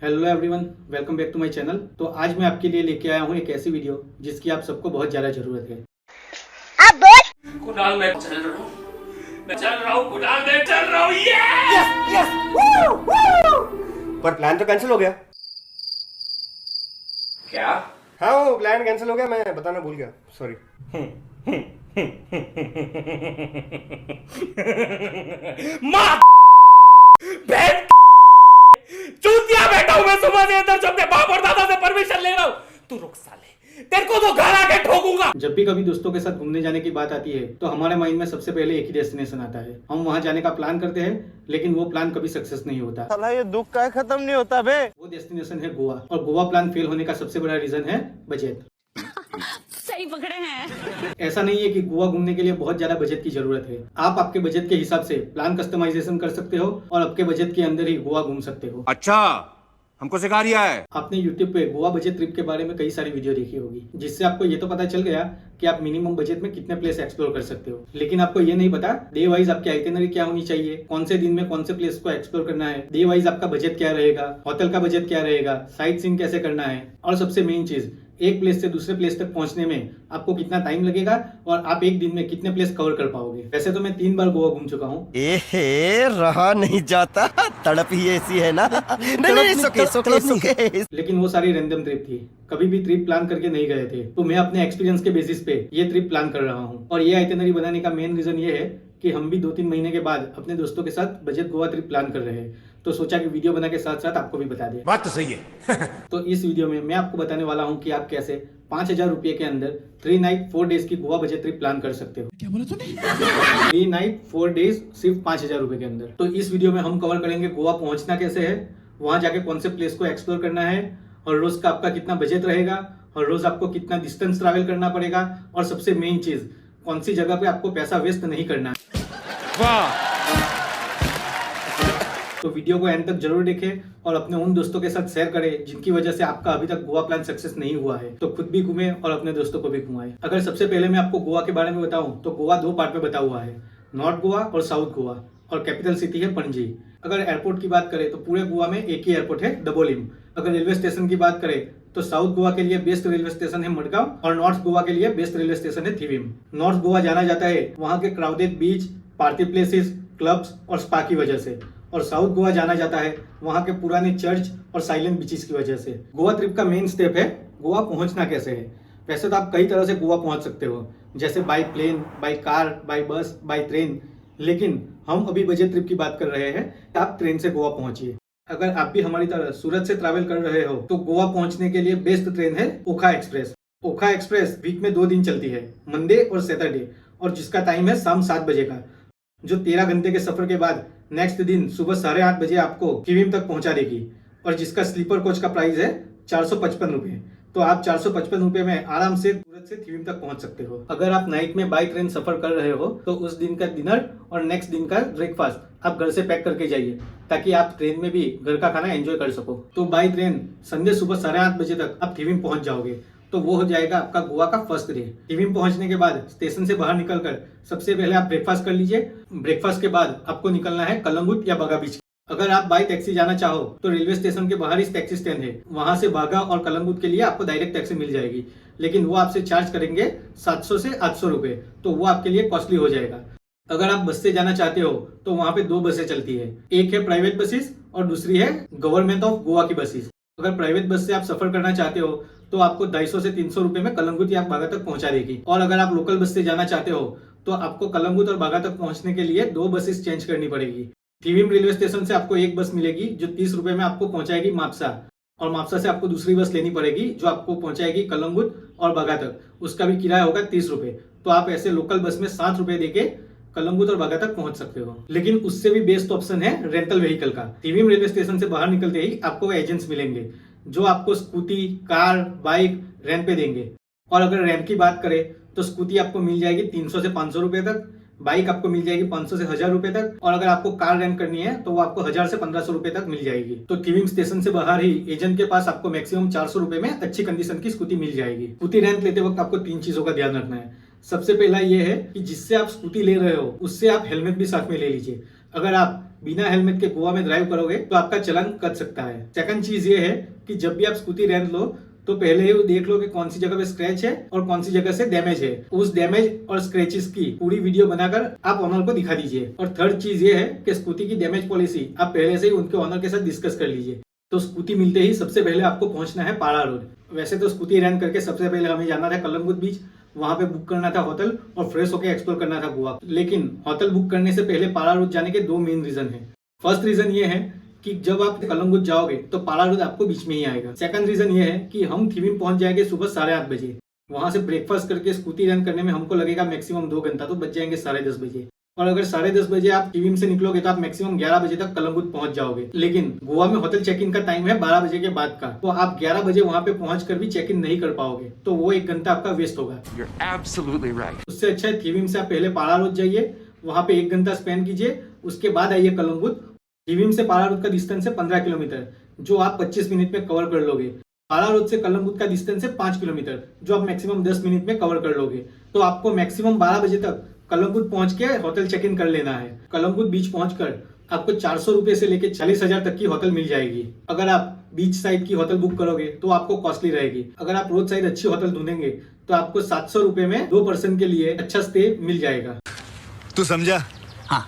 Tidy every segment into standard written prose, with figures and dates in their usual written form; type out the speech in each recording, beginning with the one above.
Hello everyone, welcome back to my channel. तो आज मैं आपके लिए लेके आया हूँ एक ऐसी वीडियो जिसकी आप सबको बहुत ज़्यादा ज़रूरत है। कुणाल मैं चल रहा हूँ, कुणाल मैं चल रहा हूँ। यस पर प्लान तो कैंसिल हो गया। क्या? हाँ वो प्लान कैंसिल हो गया, मैं बताना भूल गया, सॉरी। माँ बहन चूतिया बैठा हूँ मैं सुबह से इधर से अपने बाप और दादा से परमिशन ले रहा हूँ। तू रुक साले, तेरे को तो घर आके ठोकूंगा। जब भी कभी दोस्तों के साथ घूमने जाने की बात आती है तो हमारे माइंड में सबसे पहले एक ही डेस्टिनेशन आता है। हम वहाँ जाने का प्लान करते हैं, लेकिन वो प्लान कभी सक्सेस नहीं होता। साला ये दुख का खत्म नहीं होता बे। वो डेस्टिनेशन है गोवा, और गोवा प्लान फेल होने का सबसे बड़ा रीजन है बजट। सही पकड़े हैं। ऐसा नहीं है कि गोवा घूमने के लिए बहुत ज्यादा बजट की जरूरत है। आप आपके बजट के हिसाब से प्लान कस्टमाइजेशन कर सकते हो और आपके बजट के अंदर ही गोवा घूम सकते हो। अच्छा, हमको सिखा रिया है। आपने YouTube पे गोवा बजट ट्रिप के बारे में कई सारी वीडियो देखी होगी, जिससे आपको ये तो पता चल गया कि आप मिनिमम बजट में कितने प्लेस एक्सप्लोर कर सकते हो। लेकिन आपको ये नहीं पता डे वाइज आपकी आइटिनरी क्या होनी चाहिए, कौन से दिन में कौन से प्लेस को एक्सप्लोर करना है, डे वाइज आपका बजट क्या रहेगा, होटल का बजट क्या रहेगा, साइट सीइंग कैसे करना है, और सबसे मेन चीज एक प्लेस से दूसरे प्लेस तक पहुंचने में आपको कितना टाइम लगेगा और आप एक दिन में कितने प्लेस कवर कर पाओगे। वैसे तो मैं 3 बार गोवा घूम चुका हूँ। रहा नहीं जाता, तड़प ही ऐसी है ना। नहीं, सुके। लेकिन वो सारी रैंडम ट्रिप थी, कभी भी ट्रिप प्लान करके नहीं गए थे। तो मैं अपने एक्सपीरियंस के बेसिस पे ये ट्रिप प्लान कर रहा हूँ। और ये आइटिनरी बनाने का मेन रीजन ये है कि हम भी 2-3 महीने के बाद अपने दोस्तों के साथ बजट गोवा ट्रिप प्लान कर रहे हैं। तो सोचा कि वीडियो बना के साथ साथ आपको भी बता दें। बात तो सही है। तो इस वीडियो में मैं आपको बताने वाला हूँ कि आप कैसे 5,000 रुपये के अंदर 3 नाइट 4 डेज की गोवा बजट ट्रिप प्लान कर सकते हो। क्या बोला तूने? 3 नाइट 4 डेज सिर्फ 5,000 रुपये के अंदर। तो इस वीडियो में हम कवर करेंगे गोवा पहुंचना कैसे है, वहां जाके कौन से प्लेस को एक्सप्लोर करना है, और रोज का आपका कितना बजट रहेगा, और रोज आपको कितना डिस्टेंस ट्रैवल करना पड़ेगा, और सबसे मेन चीज कौन सी जगह पे आपको पैसा वेस्ट नहीं करना है। वाह, तो वीडियो को एंड तक जरूर देखें और अपने उन दोस्तों के साथ शेयर करें जिनकी वजह से आपका अभी तक गोवा प्लान सक्सेस नहीं हुआ है। तो खुद भी घूमे और अपने दोस्तों को भी घुमाएं। अगर सबसे पहले मैं आपको गोवा के बारे में बताऊं तो गोवा 2 पार्ट में बता हुआ है, नॉर्थ गोवा और साउथ गोवा, और कैपिटल सिटी है पणजी। अगर एयरपोर्ट की बात करें तो पूरे गोवा में एक ही एयरपोर्ट है, डबोलिम। अगर रेलवे स्टेशन की बात करें तो साउथ गोवा के लिए बेस्ट रेलवे स्टेशन है मडगांव, और नॉर्थ गोवा के लिए बेस्ट रेलवे स्टेशन है थिविम। नॉर्थ गोवा जाना जाता है वहाँ के क्राउडेड बीच, पार्टी प्लेसेस, क्लब्स और स्पा की वजह से, और साउथ गोवा जाना जाता है वहाँ के पुराने चर्च और साइलेंट बीचेस की वजह से। गोवा ट्रिप का मेन स्टेप है गोवा पहुंचना कैसे है। वैसे तो आप कई तरह से गोवा पहुंच सकते हो, जैसे by plane, by car, by bus, by train, लेकिन हम अभी बजट ट्रिप की बात कर रहे हैं। आप ट्रेन से गोवा पहुंचिए। अगर आप भी हमारी तरह सूरत से ट्रैवल कर रहे हो तो गोवा पहुंचने के लिए बेस्ट ट्रेन है ओखा एक्सप्रेस। ओखा एक्सप्रेस वीक में 2 दिन चलती है, मंडे और सैटरडे, और जिसका टाइम है शाम 7 बजे का, जो 13 घंटे के सफर के बाद नेक्स्ट दिन सुबह 8:30 बजे आपको थिविम तक पहुंचा देगी, और जिसका स्लीपर कोच का प्राइस है 455 रुपये। तो आप 455 रुपये में आराम से सूरत से थिविम तक पहुंच सकते हो। अगर आप नाइट में बाई ट्रेन सफर कर रहे हो तो उस दिन का डिनर और नेक्स्ट दिन का ब्रेकफास्ट आप घर से पैक करके जाइए, ताकि आप ट्रेन में भी घर का खाना एंजॉय कर सको। तो बाई ट्रेन संडे सुबह 8:30 बजे तक आप थिविम पहुंच जाओगे। तो वो हो जाएगा आपका गोवा का फर्स्ट डे। थिविम पहुंचने के बाद स्टेशन से बाहर निकलकर सबसे पहले आप ब्रेकफास्ट कर लीजिए। ब्रेकफास्ट के बाद आपको निकलना है कलंगुट या बागा बीच। अगर आप बाई टैक्सी जाना चाहो तो रेलवे स्टेशन के बाहर ही टैक्सी स्टैंड है, वहां से बागा और कलंगुट के लिए आपको डायरेक्ट टैक्सी मिल जाएगी, लेकिन वो आपसे चार्ज करेंगे 700 से 800 रुपये। तो वो आपके लिए कॉस्टली हो जाएगा। अगर आप बस से जाना चाहते हो तो वहां पे 2 बसें चलती है, एक है प्राइवेट बसेस और दूसरी है गवर्नमेंट ऑफ गोवा की बसेस। अगर प्राइवेट बस से आप सफर करना चाहते हो तो आपको 250 से 300 रुपए में कलंगुट या बागा तक पहुंचा देगी। और अगर आप लोकल बस से जाना चाहते हो तो आपको कलंगुट और बागा तक पहुंचने के लिए 2 बसेस चेंज करनी पड़ेगी। थिविम रेलवे स्टेशन से आपको एक बस मिलेगी जो 30 रुपए में आपको पहुंचाएगी मापसा, और मापसा से आपको दूसरी बस लेनी पड़ेगी जो आपको पहुंचाएगी कलंगुट और बागा तक। उसका भी किराया होगा 30 रुपए। तो आप ऐसे लोकल बस में 7 रुपए देके कलंगुट और बागा तक पहुंच सकते हो। लेकिन उससे भी बेस्ट ऑप्शन है रेंटल व्हीकल का। थिविम रेलवे स्टेशन से बाहर निकलते ही आपको एजेंट्स मिलेंगे जो आपको स्कूटी, कार, बाइक रेंट पे देंगे। और अगर रेंट की बात करें तो स्कूटी आपको मिल जाएगी 300 से 500 रुपए तक, बाइक आपको मिल जाएगी 500 से 1000 रुपए तक, और अगर आपको कार रेंट करनी है तो वो आपको 1000 से 1500 रुपए तक मिल जाएगी। तो थिविम स्टेशन से बाहर ही एजेंट के पास आपको मैक्सिमम 400 रुपए में अच्छी कंडीशन की स्कूटी मिल जाएगी। स्कूटी रेंट लेते वक्त आपको 3 चीजों का ध्यान रखना है। सबसे पहला ये है कि जिससे आप स्कूटी ले रहे हो उससे आप हेलमेट भी साथ में ले लीजिए। अगर आप बिना हेलमेट के गोवा में ड्राइव करोगे तो आपका चालान कट सकता है। सेकंड चीज ये है कि जब भी आप स्कूटी रेंट लो तो पहले ही देख लो कि कौन सी जगह पे स्क्रैच है और कौन सी जगह से डैमेज है। उस डैमेज और स्क्रैचेस की पूरी वीडियो बनाकर आप ऑनर को दिखा दीजिए। और थर्ड चीज ये है कि स्कूटी की डैमेज पॉलिसी आप पहले से ही उनके ऑनर के साथ डिस्कस कर लीजिए। तो स्कूटी मिलते ही सबसे पहले आपको पहुंचना है पाड़ा रोड। वैसे तो स्कूटी रेंट करके सबसे पहले हमें जाना था कलंगुट बीच, वहां पे बुक करना था होटल और फ्रेश होकर एक्सप्लोर करना था गोवा। लेकिन होटल बुक करने से पहले पाड़ा रोड जाने के दो मेन रीजन है। फर्स्ट रीजन ये है कि जब आप कलंगुट जाओगे तो पाड़ा रोड आपको बीच में ही आएगा। सेकंड रीजन ये है कि हम थीविम पहुंच जाएंगे सुबह 8:30 बजे। वहां से ब्रेकफास्ट करके स्कूटी रेंट करने में हमको लगेगा मैक्सिमम 2 घंटा, तो बच जाएंगे 10:30 बजे। और अगर 10:30 बजे आप थीविम से निकलोगे तो आप मैक्सिमम 11 बजे तक कलंगुट पहुंच जाओगे। लेकिन गोवा में होटल चेक इन का टाइम है 12 बजे के बाद का, तो आप 11 बजे वहां पे पहुंच कर भी चेक इन नहीं कर पाओगे, तो वो 1 घंटा आपका वेस्ट होगा। You're absolutely right. उससे अच्छा है थीविम से आप पहले पाड़ा रोड जाइए, वहां पे 1 घंटा स्पेंड कीजिए, उसके बाद आइए कलंगुट। थीविम से पाड़ा रोड का डिस्टेंस है 15 किलोमीटर, जो आप 25 मिनट में कवर कर लोगे। पाड़ा रोड से कलंगुट का डिस्टेंस है 5 किलोमीटर, जो आप मैक्सिमम 10 मिनट में कवर कर लोगे। तो आपको मैक्सिमम 12 बजे तक कलंगुट पहुंच के होटल चेक इन कर लेना है। कलंगुट बीच पहुंचकर आपको 400 रुपए से लेके 40,000 तक की होटल मिल जाएगी। अगर आप बीच साइड की होटल बुक करोगे तो आपको कॉस्टली रहेगी। अगर आप रोड साइड अच्छी होटल ढूंढेंगे तो आपको 700 रुपए में 2 पर्सन के लिए अच्छा स्टे मिल जाएगा। तू समझा? हाँ।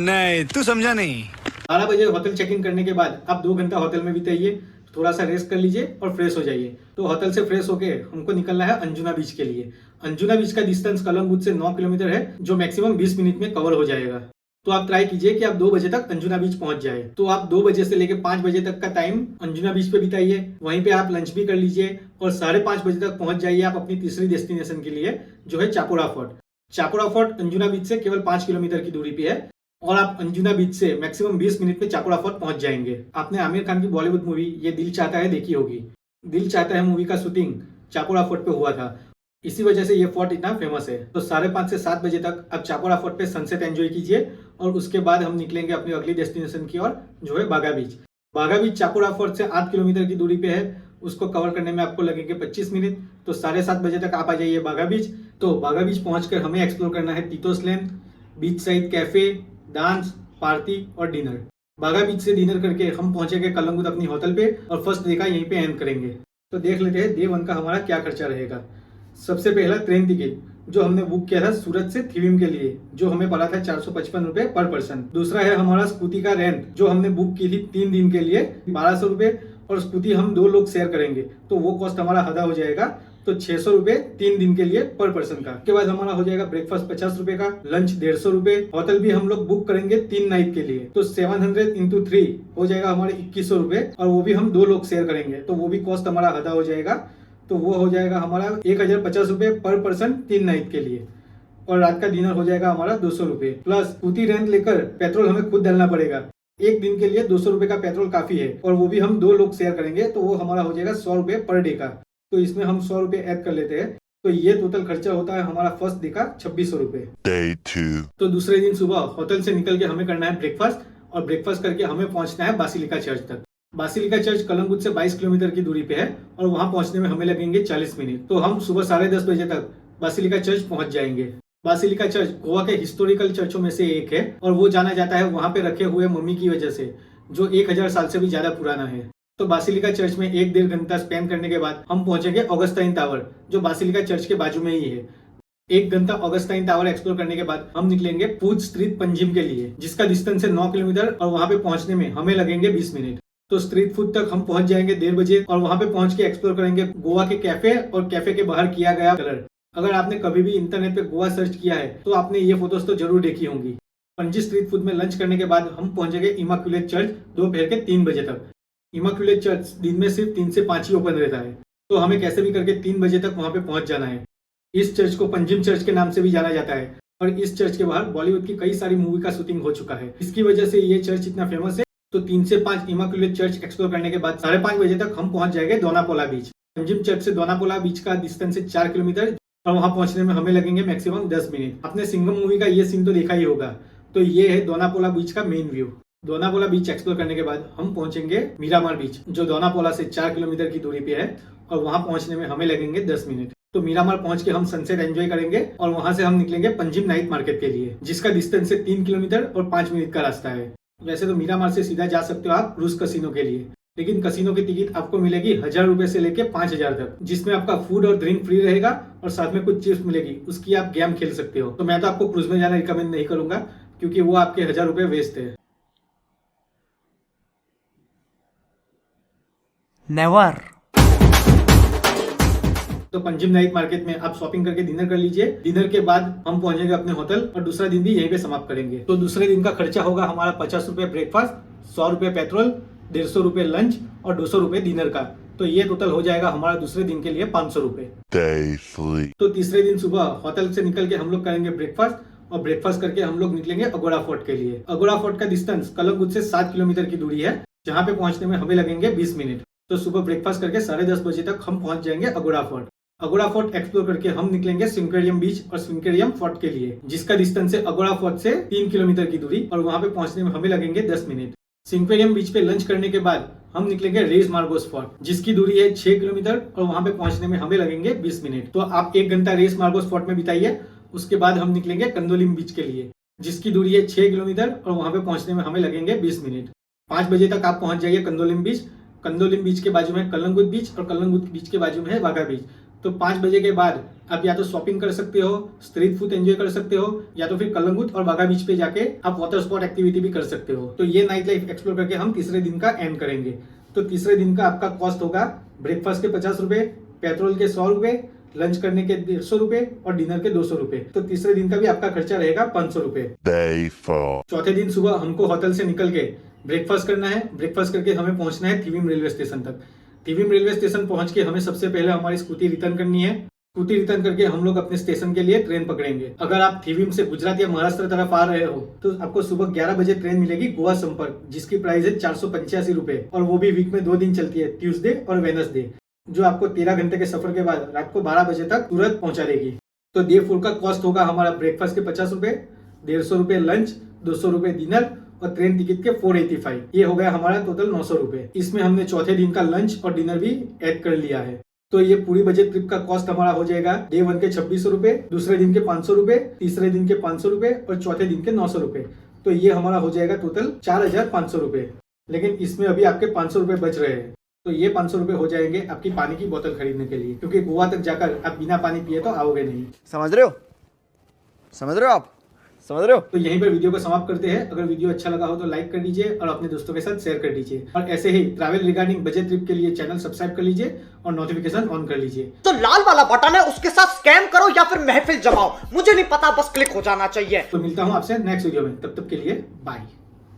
नहीं, तू समझा नहीं। 12 बजे होटल चेक इन करने के बाद आप 2 घंटा होटल में बिताइए, थोड़ा सा रेस्ट कर लीजिए और फ्रेश हो जाइए। तो होटल से फ्रेश होके हमको निकलना है अंजुना बीच के लिए। अंजुना बीच का डिस्टेंस कलंगुट से 9 किलोमीटर है, जो मैक्सिमम 20 मिनट में कवर हो जाएगा। तो आप ट्राई कीजिए कि आप 2 बजे तक अंजुना बीच पहुंच जाए। तो आप 2 बजे से लेके 5 बजे तक का टाइम अंजुना बीच पे बिताइए। वहीं पे आप लंच भी कर लीजिए और 5:30 बजे तक पहुंच जाइए आप अपनी तीसरी डेस्टिनेशन के लिए, जो है चापोरा फोर्ट। चापोरा फोर्ट अंजुना बीच से केवल 5 किलोमीटर की दूरी पे है और आप अंजुना बीच से मैक्सिमम 20 मिनट में चापोरा फोर्ट पहुंच जाएंगे। आपने आमिर खान की बॉलीवुड मूवी ये दिल चाहता है देखी होगी। दिल चाहता है मूवी का शूटिंग चापोरा फोर्ट पे हुआ था, इसी वजह से ये फोर्ट इतना फेमस है। तो 5:30 से 7 बजे तक आप चापोरा फोर्ट पे सनसेट एंजॉय कीजिए और उसके बाद हम निकलेंगे अपनी अगली डेस्टिनेशन की ओर, जो है बागा बीच। बागा बीच चापोरा फोर्ट से 8 किलोमीटर की दूरी पे है। उसको कवर करने में आपको लगेंगे 25 मिनट। तो 7:30 बजे तक आप आ जाइए बागा बीच। तो बागा बीच पहुंचकर हमें एक्सप्लोर करना है Tito's lane, beach side cafe, dance, party और डिनर। बागा बीच से डिनर करके हम पहुंचेंगे कलंगुट अपनी होटल पे और फर्स्ट डे का यहीं पे एंड करेंगे। तो देख लेते हैं डे 1 का हमारा क्या खर्चा रहेगा। सबसे पहला ट्रेन टिकट जो हमने बुक किया था सूरत से थीविम के लिए, जो हमें पड़ा था 455 रुपए पर पर्सन। दूसरा है हमारा स्कूटी का रेंट, जो हमने बुक की थी 3 दिन के लिए 1200 रुपए, और स्कूटी हम 2 लोग शेयर करेंगे तो वो कॉस्ट हमारा आधा हो जाएगा, तो 600 रुपए 3 दिन के लिए पर पर्सन का। उसके बाद हमारा हो जाएगा ब्रेकफास्ट 50 रुपए का, लंच 150 रुपए, होटल भी हम लोग बुक करेंगे 3 नाइट के लिए, तो 700 × 3 हो जाएगा हमारे 2100 रुपए, और वो भी हम 2 लोग शेयर करेंगे तो वो भी कॉस्ट हमारा आधा हो जाएगा, तो वो हो जाएगा हमारा 1050 रुपए पर पर्सन 3 नाइट के लिए। और रात का डिनर हो जाएगा हमारा 200 रुपए, प्लस स्कूटी रेंट लेकर पेट्रोल हमें खुद डालना पड़ेगा। एक दिन के लिए 200 रुपए का पेट्रोल काफी है, और वो भी हम 2 लोग शेयर करेंगे तो वो हमारा हो जाएगा 100 रुपए पर डे का। तो इसमें हम 100 रुपए ऐड कर लेते हैं, तो ये टोटल खर्चा होता है हमारा फर्स्ट डे का 2600 रुपए। तो दूसरे दिन सुबह होटल से निकल के हमें करना है ब्रेकफास्ट, और ब्रेकफास्ट करके हमें पहुंचना है बासिलिका चर्च तक। बासिलिका चर्च कलंगुट से 22 किलोमीटर की दूरी पे है और वहां पहुंचने में हमें लगेंगे 40 मिनट। तो हम सुबह 10:30 बजे तक बासिलिका चर्च पहुंच जाएंगे। बासिलिका चर्च गोवा के हिस्टोरिकल चर्चों में से एक है और वो जाना जाता है वहां पे रखे हुए मम्मी की वजह से, जो 1000 साल से भी ज्यादा पुराना है। तो बासिलिका चर्च में 1-1.5 घंटा स्पेंड करने के बाद हम पहुंचेंगे ऑगस्टाइन टावर, जो बासिलिका चर्च के बाजू में ही है। 1 घंटा ऑगस्टाइन टावर एक्सप्लोर करने के बाद हम निकलेंगे पूज स्ट्रीट पंजिम के लिए, जिसका डिस्टेंस है 9 किलोमीटर, और वहां पे पहुंचने में हमें लगेंगे 20 मिनट। तो स्ट्रीट फूड तक हम पहुंच जाएंगे 1:30 बजे, और वहां पे पहुंच के एक्सप्लोर करेंगे गोवा के कैफे और कैफे के बाहर किया गया कलर। अगर आपने कभी भी इंटरनेट पे गोवा सर्च किया है तो आपने ये फोटोज तो जरूर देखी होंगी। पंजी स्ट्रीट फूड में लंच करने के बाद हम पहुंचेंगे इमाकुलेट चर्च दोपहर के 3 बजे तक। इमाकुलेट चर्च दिन में सिर्फ 3 से 5 ही ओपन रहता है, तो हमें कैसे भी करके 3 बजे तक वहां पे पहुंच जाना है। इस चर्च को पंजिम चर्च के नाम से भी जाना जाता है, और इस चर्च के बाहर बॉलीवुड की कई सारी मूवी का शूटिंग हो चुका है। इसकी वजह से ये चर्च इतना फेमस है। तो 3 से 5 इमाकुलेट चर्च एक्सप्लोर करने के बाद 5:30 बजे तक हम पहुंच जाएंगे दोनापोला बीच। पंजिम चर्च से दोनापोला बीच का डिस्टेंस है 4 किलोमीटर, और वहां पहुंचने में हमें लगेंगे मैक्सिमम 10 मिनट। आपने सिंघम मूवी का ये सीन तो देखा ही होगा। तो ये है दोनापोला बीच का मेन व्यू। दोनापोला बीच एक्सप्लोर करने के बाद हम पहुंचेंगे मीरामार बीच, जो दोनापोला से 4 किलोमीटर की दूरी पे है, और वहां पहुंचने में हमें लगेंगे 10 मिनट। तो मीरामार पहुंच के हम सनसेट एंजॉय करेंगे और वहां से हम निकलेंगे पंजिम नाइट मार्केट के लिए, जिसका डिस्टेंस है 3 किलोमीटर और 5 मिनट का रास्ता है। वैसे तो मीरामार से सीधा जा सकते हो आप क्रूज कसिनो के लिए, लेकिन कसिनो की टिकट आपको मिलेगी 1000 रुपए से लेके 5000 तक, जिसमें आपका फूड और ड्रिंक फ्री रहेगा और साथ में कुछ चिप्स मिलेगी, उसकी आप गेम खेल सकते हो। तो मैं तो आपको क्रूज में जाना रिकमेंड नहीं करूंगा क्योंकि वो आपके 1000 रुपए वेस्ट है। नेवर। तो पंजिम नाइट मार्केट में आप शॉपिंग करके डिनर कर लीजिए। डिनर के बाद हम पहुंचेंगे अपने होटल और दूसरा दिन भी यहीं पे समाप्त करेंगे। तो दूसरे दिन का खर्चा होगा हमारा 50 रुपए ब्रेकफास्ट, 100 रुपए पेट्रोल, 150 रुपए लंच और 200 रुपए डिनर का। तो ये टोटल हो जाएगा हमारा दूसरे दिन के लिए 500 रुपए। तो तीसरे दिन सुबह होटल से निकल के हम लोग करेंगे ब्रेकफास्ट और ब्रेकफास्ट करके हम लोग निकलेंगे अगोड़ा फोर्ट के लिए। अगोड़ा फोर्ट का डिस्टेंस कलंगुट से 7 किलोमीटर की दूरी है, जहाँ पे पहुंचने में हमें लगेंगे 20 मिनट। तो सुबह ब्रेकफास्ट करके 10:30 बजे तक हम पहुंच जाएंगे Aguada fort. Aguada fort explore करके हम निकलेंगे स्विंकेरियम बीच और स्विंकेरियम फोर्ट के लिए, जिसका डिस्टेंस है अगोड़ा फोर्ट से 3 किलोमीटर की दूरी और वहां पे पहुंचने में हमें लगेंगे 10 मिनट। स्विंकेरियम बीच पे लंच करने के बाद हम निकलेंगे रेस मार्गोस फोर्ट, जिसकी दूरी है 6 किलोमीटर और वहां पे पहुंचने में हमें लगेंगे 20 मिनट। तो आप 1 घंटा रेस मार्गोस फोर्ट में बिताइए। उसके बाद हम निकलेंगे कंदोलिम बीच के लिए, जिसकी दूरी है 6 किलोमीटर और वहां पे पहुंचने में हमें लगेंगे 20 मिनट। 5 बजे तक आप पहुंच जाइए कंदोलिम बीच। कंदोलिम बीच के बाजू में कलंगुट बीच और कलंगुट बीच के बाजू में है वाघा बीच। तो 5 बजे के बाद आप या तो शॉपिंग कर सकते हो, स्ट्रीट फूड एंजॉय कर सकते हो, या तो फिर कलंगुट और वाघा बीच पे जाके आप वाटर स्पोर्ट एक्टिविटी भी कर सकते हो। तो ये नाइट लाइफ एक्सप्लोर करके हम तीसरे दिन का एंड करेंगे। तो तीसरे दिन का आपका कॉस्ट होगा ब्रेकफास्ट के 50 रुपए, पेट्रोल के 100 रुपए, लंच करने के 150 रुपए और डिनर के 200 रुपए। तो तीसरे दिन का भी आपका खर्चा रहेगा 500 रुपए। चौथे दिन सुबह हमको होटल से निकल के ब्रेकफास्ट करना है। ब्रेकफास्ट करके हमें पहुंचना है थिविम रेलवे स्टेशन तक। थिविम रेलवे स्टेशन पहुंच के हमें सबसे पहले हमारी स्कूटी रिटर्न करनी है। स्कूटी रिटर्न करके हम लोग अपने स्टेशन के लिए ट्रेन पकड़ेंगे। अगर आप थिविम से गुजरात या महाराष्ट्र तरफ आ रहे हो तो आपको सुबह 11 बजे ट्रेन मिलेगी गोवा संपर्क, जिसकी प्राइस है 485 रुपए और वो भी वीक में 2 दिन चलती है, ट्यूसडे और वेडनेसडे, जो आपको 13 घंटे के सफर के बाद रात को 12 बजे तक सूरत पहुंचा देगी। तो डे 4 का कॉस्ट होगा हमारा ब्रेकफास्ट के 50 रुपए, 150 रुपए लंच, 200 रुपए डिनर और ट्रेन टिकट के 485। ये हो गया हमारा टोटल 900 रुपए। इसमें हमने चौथे दिन का लंच और डिनर भी ऐड कर लिया है। तो ये पूरी बजट ट्रिप का कॉस्ट हमारा हो जाएगा डे 1 के 2600 रुपए, दूसरे दिन के 500 रुपए, तीसरे दिन के 500 रुपए और चौथे दिन के 900 रुपए। तो ये हमारा हो जाएगा टोटल 4500 रुपए। लेकिन इसमें अभी आपके 500 रुपए बच रहे हैं। तो ये 500 रुपए हो जाएंगे आपकी पानी की बोतल खरीदने के लिए, क्योंकि गोवा तक जाकर आप बिना पानी पिए तो आओगे नहीं। समझ रहे हो? समझ रहे हो आप? समझ रहे हो? तो यहीं पर वीडियो को समाप्त करते हैं। अगर वीडियो अच्छा लगा हो तो लाइक कर दीजिए और अपने दोस्तों के साथ शेयर कर दीजिए। और ऐसे ही ट्रैवल रिगार्डिंग बजट ट्रिप के लिए चैनल सब्सक्राइब कर लीजिए और नोटिफिकेशन ऑन कर लीजिए। तो लाल वाला बटन है, उसके साथ स्कैम करो या फिर महफिल जमाओ, मुझे नहीं पता, बस क्लिक हो जाना चाहिए। तो मिलता हूँ आपसे नेक्स्ट वीडियो में, तब तक के लिए बाय।